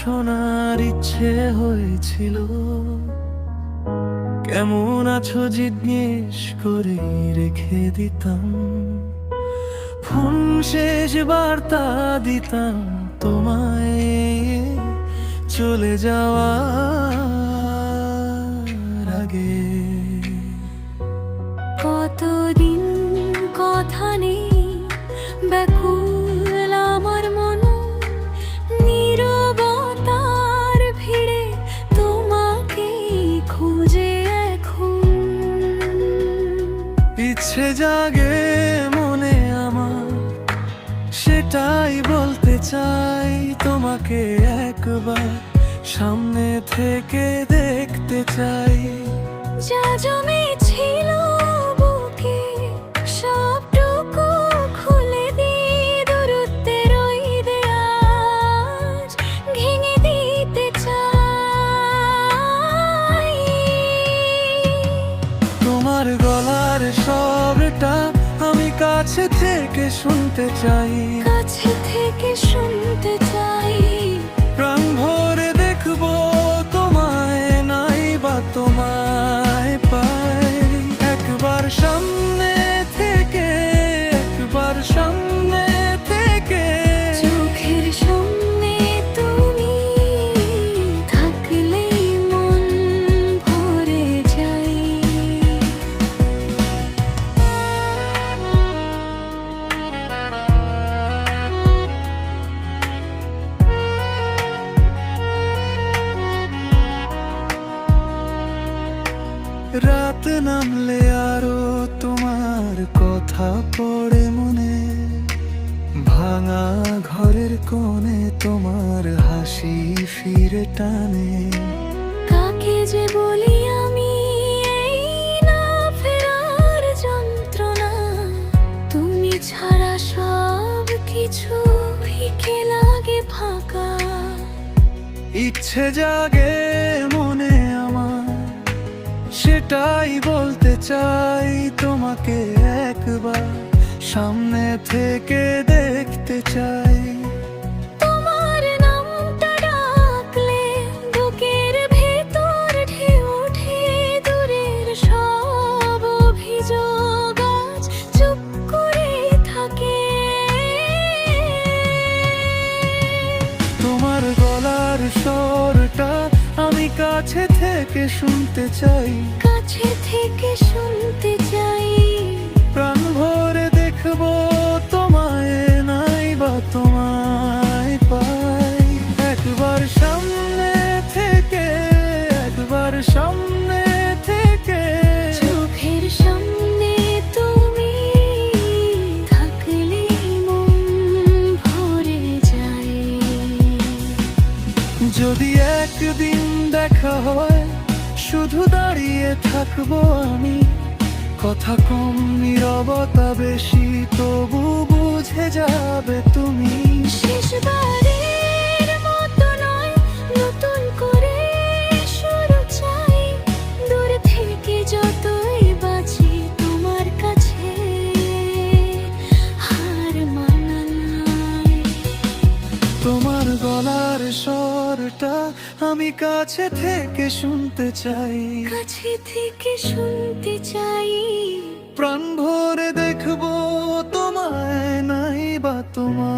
শোনার ইচ্ছে হয়েছিল। কেমন আছো জিজ্ঞেস করে রেখে দিতাম, ফোন শেষ বার্তা দিতাম তোমায় চলে যাওয়ার আগে। কতদিন কথা নেই, ব্যাকুল আমার মন, নীরবতার ভিড়ে তোমাকে খুঁজে এখন। ইচ্ছে জাগে মনে আমার, সেটাই বলতে চাই তোমাকে একবার সামনে থেকে দেখতে চাই। যা জমে ছিল বুকে সবটুকু খুলে দিয়ে দূরত্বের ওই দেয়াজ ভেঙে দিতে চাই। তোমার গলার স্বরটা আমি কাছে থেকে শুনতে চাই, কাছে থেকে শুনতে চাই। প্রাণ ভরে দেখবো তোমায়, নাই বা তোমায় পাই। একবার সামনে থেকে, একবার সামনে থেকে, চোখের সামনে তুমি থাকলেই মন ভরে যায়। রাত নামলে আরো তোমার কথা পড়ে মনে, ভাঙা ঘরের কোণে তোমার হাসি ফিরে টানে। কাকে যে বলি আমি এই না ফেরার যন্ত্রণা, তুমি ছাড়া সব কিছু ফিকে লাগে ফাঁকা। ইচ্ছে জাগে মনে আমার, সেটাই বলতে চাই তোমাকে একবার সামনে থেকে দেখতে চাই। তোমার নামটা ডাকলে বুকের ভেতর ঢেউ ওঠে, দূরের সব অভিযোগ আজ চুপ করে থাকে। তোমার গলার স্বরটা আমি কাছে থেকে শুনতে চাই, কাছে থেকে শুনতে চাই। প্রাণ ভরে দেখবো তোমায়, নাই বা তোমায় পাই। একবার সামনে থেকে, একবার সামনে থেকে, চোখের সামনে তুমি থাকলে মন ভরে যায়। যদি একদিন দেখা হয় শুধু দাঁড়িয়ে থাকবো আমি, কথা কম নীরবতা বেশি, তবু বুঝে যাবে তুমি। শেষবারের মতো নয়, নতুন করে শুরু চাই। দূর থেকে যতই বাঁচি তোমার কাছে হার মানা নাই। তোমার গলার স্বরটা আমি কাছে থেকে শুনতে চাই, কাছে থেকে শুনতে চাই। প্রাণ ভরে দেখবো তোমায়, নাই বা তোমায়